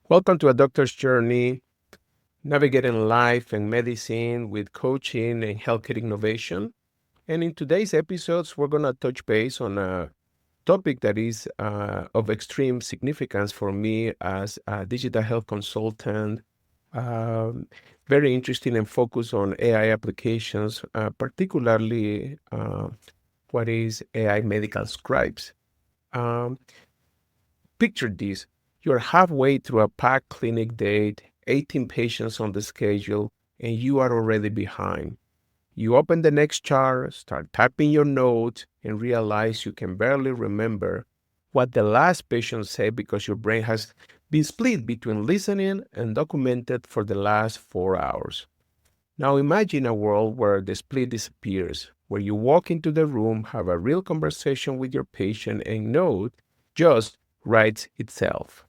Welcome to A Doctor's Journey, navigating life and medicine with coaching and healthcare innovation. And in today's episodes, we're going to touch base on a topic that is of extreme significance for me as a digital health consultant. Very interesting and focused on AI applications, particularly what is AI medical scribes. Um, Picture this. You're halfway through a packed clinic date, 18 patients on the schedule, and you are already behind. You open the next chart, start typing your notes, and realize you can barely remember what the last patient said because your brain has been split between listening and documented for the last 4 hours. Now imagine a world where the split disappears, where you walk into the room, have a real conversation with your patient, and note just writes itself.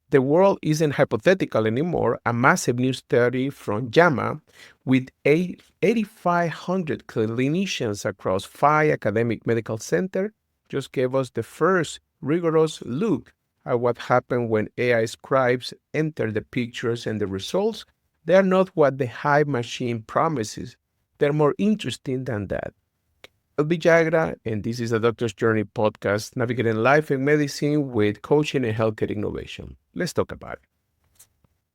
The world isn't hypothetical anymore. A massive new study from JAMA with 8,500 clinicians across 5 academic medical centers just gave us the first rigorous look at what happened when AI scribes enter the pictures, and the results, they are not what the hype machine promises. They're more interesting than that. Miguel Villagra, and this is the Doctor's Journey podcast, navigating life and medicine with coaching and healthcare innovation. Let's talk about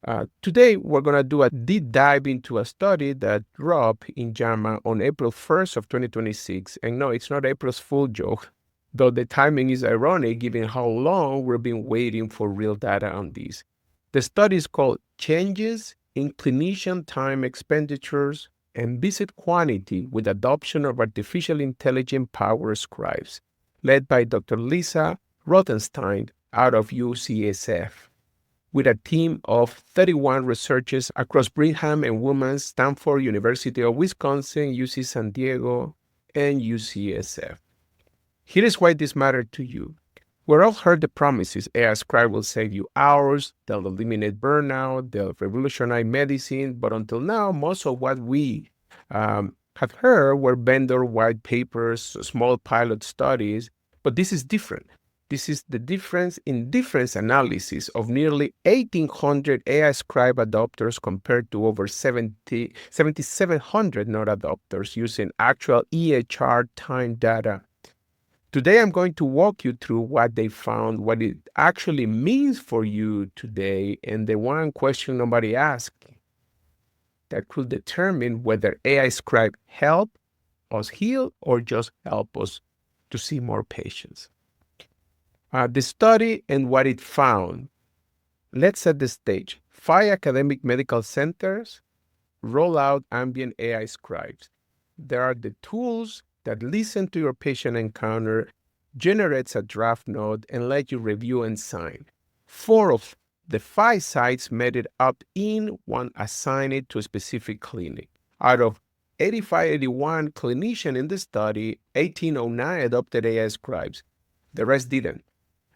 it. Today, we're going to do a deep dive into a study that dropped in JAMA on April 1st of 2026. And no, it's not April's Fool joke, though the timing is ironic given how long we've been waiting for real data on this. The study is called Changes in Clinician Time Expenditures and Visit Quantity with Adoption of Artificial Intelligence Powered Scribes, led by Dr. Lisa Rotenstein out of UCSF, with a team of 31 researchers across Brigham and Women's, Stanford, University of Wisconsin, UC San Diego, and UCSF. Here is why this mattered to you. We've all heard the promises. AI scribe will save you hours, they'll eliminate burnout, they'll revolutionize medicine, but until now, most of what we have heard were vendor white papers, small pilot studies, but this is different. This is the difference analysis of nearly 1,800 AI scribe adopters compared to over 7,700 not adopters using actual EHR time data. Today, I'm going to walk you through what they found, what it actually means for you today, and the one question nobody asked that could determine whether AI scribe help us heal or just help us to see more patients. The study and what it found. Let's set the stage. 5 academic medical centers roll out ambient AI scribes. There are the tools that listen to your patient encounter, generates a draft note, and let you review and sign. 4 of the 5 sites made it opt-in, one assigned it to a specific clinic. Out of 8581 clinicians in the study, 1809 adopted AI scribes. The rest didn't.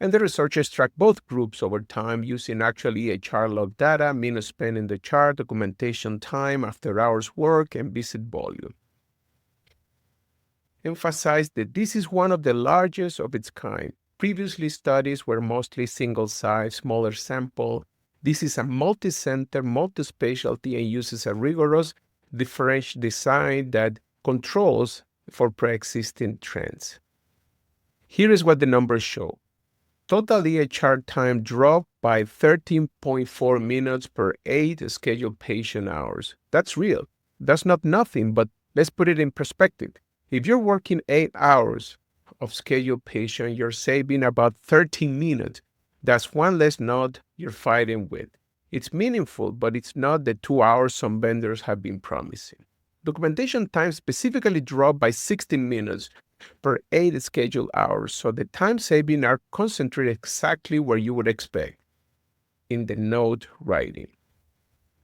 And the researchers tracked both groups over time using actual EHR log data, minutes spent in the chart, documentation time, after hours work, and visit volume. Emphasize that this is one of the largest of its kind. Previously, studies were mostly single-site, smaller sample. This is a multi-center, multi-specialty, and uses a rigorous differential design that controls for pre-existing trends. Here is what the numbers show. Total EHR time dropped by 13.4 minutes per 8 scheduled patient hours. That's real. That's not nothing, but let's put it in perspective. If you're working 8 hours of scheduled patient, you're saving about 13 minutes. That's one less note you're fighting with. It's meaningful, but it's not the 2 hours some vendors have been promising. Documentation time specifically dropped by 16 minutes per 8 scheduled hours, so the time saving are concentrated exactly where you would expect, in the note writing.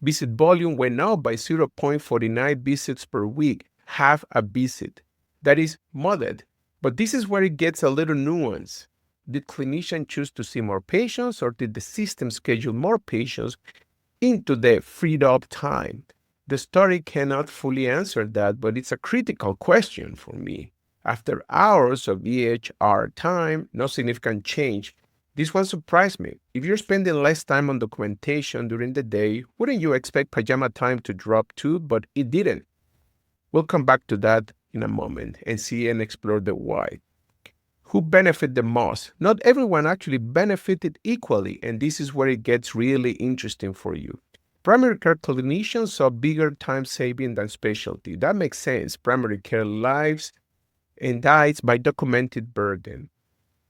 Visit volume went up by 0.49 visits per week, half a visit. That is modded, but this is where it gets a little nuance. Did clinicians choose to see more patients, or did the system schedule more patients into the freed up time? The study cannot fully answer that, but it's a critical question for me. After hours of EHR time, no significant change. This one surprised me. If you're spending less time on documentation during the day, wouldn't you expect pajama time to drop too? But it didn't. We'll come back to that in a moment and see and explore the why. Who benefited the most? Not everyone actually benefited equally, and this is where it gets really interesting for you. Primary care clinicians saw bigger time saving than specialty. That makes sense. Primary care lives and dies by documented burden.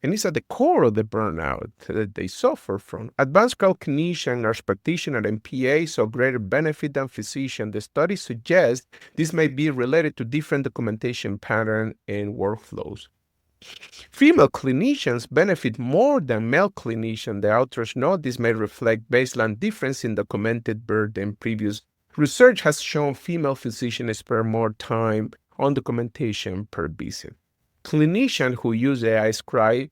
And it's at the core of the burnout that they suffer from. Advanced care clinician, nurse practitioner, and PA saw greater benefit than physician. The study suggests this may be related to different documentation patterns and workflows. Female clinicians benefit more than male clinicians. The authors note this may reflect baseline difference in documented burden. Previous research has shown female physicians spend more time on documentation per visit. Clinicians who use AI Scribe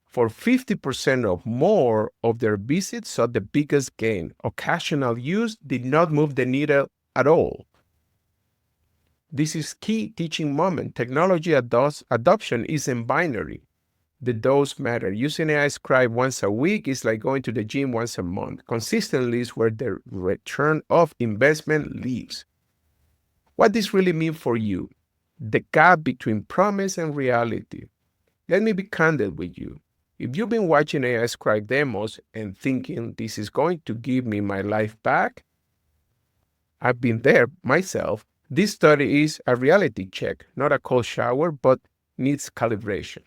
for 50% or more of their visits saw the biggest gain. Occasional use did not move the needle at all. This is key teaching moment. Technology adoption isn't binary. The dose matter. Using AI Scribe once a week is like going to the gym once a month. Consistently is where the return of investment lives. What does this really mean for you? The gap between promise and reality. Let me be candid with you. If you've been watching AI Scribe demos and thinking this is going to give me my life back, I've been there myself. This study is a reality check, not a cold shower, but needs calibration.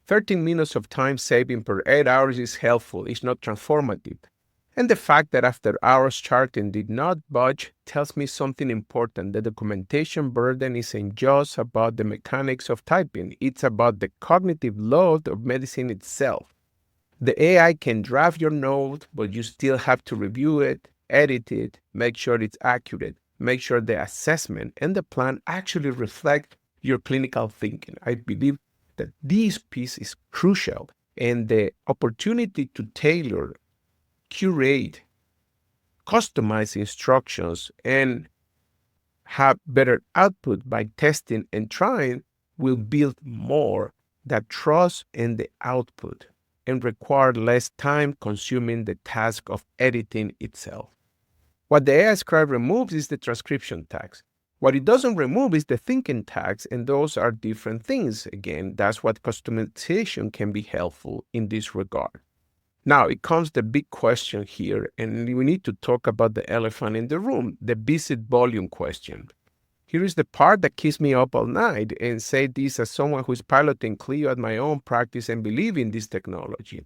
13 minutes of time saving per 8 hours is helpful, it's not transformative. And the fact that after hours charting did not budge tells me something important. The documentation burden isn't just about the mechanics of typing, it's about the cognitive load of medicine itself. The AI can draft your note, but you still have to review it, edit it, make sure it's accurate, make sure the assessment and the plan actually reflect your clinical thinking. I believe that this piece is crucial, and the opportunity to tailor, curate, customize instructions, and have better output by testing and trying will build more that trust in the output and require less time consuming the task of editing itself. What the AI Scribe removes is the transcription tags. What it doesn't remove is the thinking tags, and those are different things. Again, that's what customization can be helpful in this regard. Now, it comes the big question here, and we need to talk about the elephant in the room, the visit volume question. Here is the part that keeps me up all night, and say this as someone who's piloting Clio at my own practice and believe in this technology.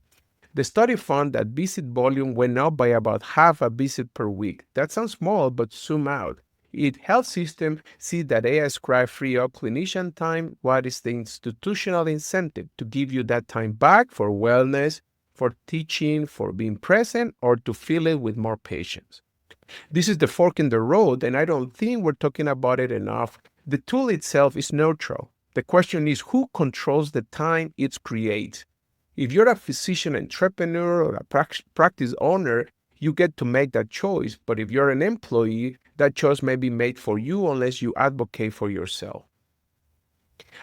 The study found that visit volume went up by about half a visit per week. That sounds small, but zoom out. If health systems see that AI Scribe free up clinician time, what is the institutional incentive to give you that time back for wellness, for teaching, for being present, or to fill it with more patients? This is the fork in the road, and I don't think we're talking about it enough. The tool itself is neutral. The question is who controls the time it creates. If you're a physician entrepreneur or a practice owner, you get to make that choice. But if you're an employee, that choice may be made for you unless you advocate for yourself.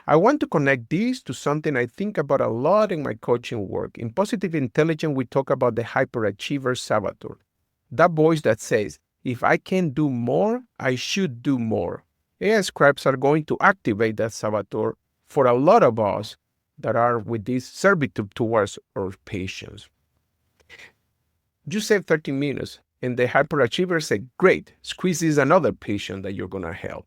I want to connect this to something I think about a lot in my coaching work. In Positive Intelligence, we talk about the hyperachiever saboteur. That voice that says, if I can do more, I should do more. AI Scribes are going to activate that saboteur for a lot of us that are with this servitude towards our patients. You save 13 minutes, and the hyperachiever say, great, squeeze another patient that you're going to help.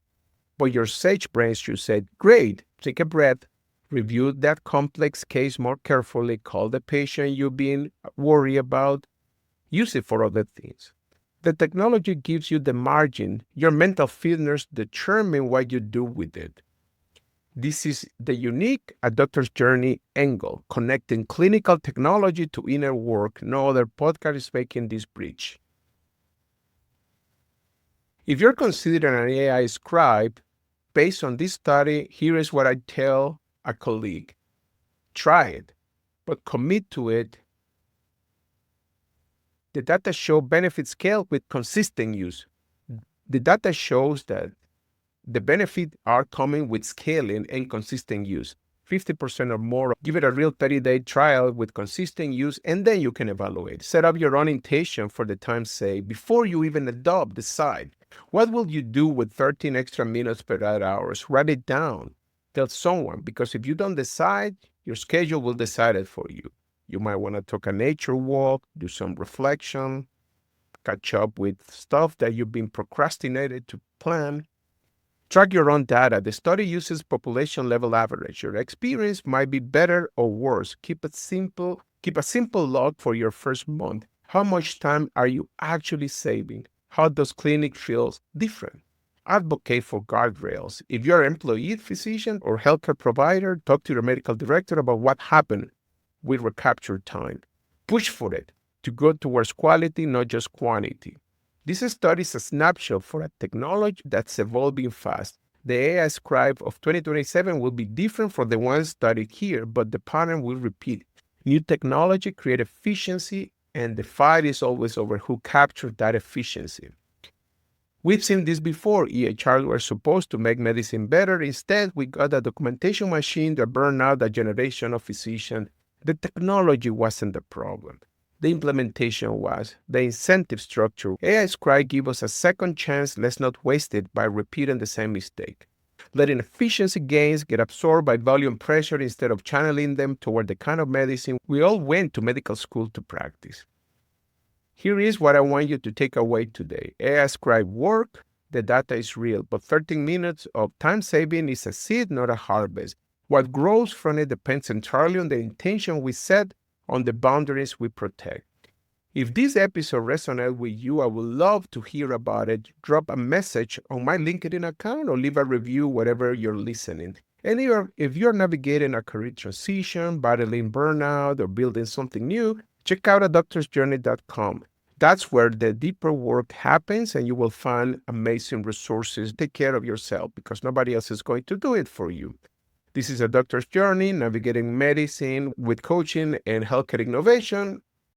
But your sage brain should say, great, take a breath, review that complex case more carefully, call the patient you've been worried about, use it for other things. The technology gives you the margin. Your mental fitness determines what you do with it. This is the unique A Doctor's Journey angle, connecting clinical technology to inner work. No other podcast is making this bridge. If you're considering an AI scribe, based on this study, here is what I tell a colleague. Try it, but commit to it. The data show benefits scale with consistent use. The data shows that the benefits are coming with scaling and consistent use. 50% or more. Give it a real 30-day trial with consistent use, and then you can evaluate. Set up your own intention for the time saved before you even adopt. Decide. What will you do with 13 extra minutes per 8 hours? Write it down. Tell someone, because if you don't decide, your schedule will decide it for you. You might want to take a nature walk, do some reflection, catch up with stuff that you've been procrastinated to plan. Track your own data. The study uses population level average. Your experience might be better or worse. Keep a simple log for your first month. How much time are you actually saving? How does clinic feel different? Advocate for guardrails. If you're an employee, physician, or healthcare provider, talk to your medical director about what happened with recaptured time. Push for it to go towards quality, not just quantity. This study is a snapshot for a technology that's evolving fast. The AI Scribe of 2027 will be different from the ones studied here, but the pattern will repeat. New technology creates efficiency, and the fight is always over who captured that efficiency. We've seen this before. EHR were supposed to make medicine better. Instead, we got a documentation machine that burned out a generation of physicians. The technology wasn't the problem. The implementation was. The incentive structure. AI Scribe give us a second chance. Let's not waste it by repeating the same mistake. Letting efficiency gains get absorbed by volume pressure instead of channeling them toward the kind of medicine we all went to medical school to practice. Here is what I want you to take away today. AI Scribe work, the data is real, but 13 minutes of time saving is a seed, not a harvest. What grows from it depends entirely on the intention we set, on the boundaries we protect. If this episode resonated with you, I would love to hear about it. Drop a message on my LinkedIn account or leave a review wherever you're listening. And if you're navigating a career transition, battling burnout, or building something new, check out adoctorsjourney.com. That's where the deeper work happens, and you will find amazing resources. Take care of yourself because nobody else is going to do it for you. This is A Doctor's Journey, navigating medicine with coaching and healthcare innovation.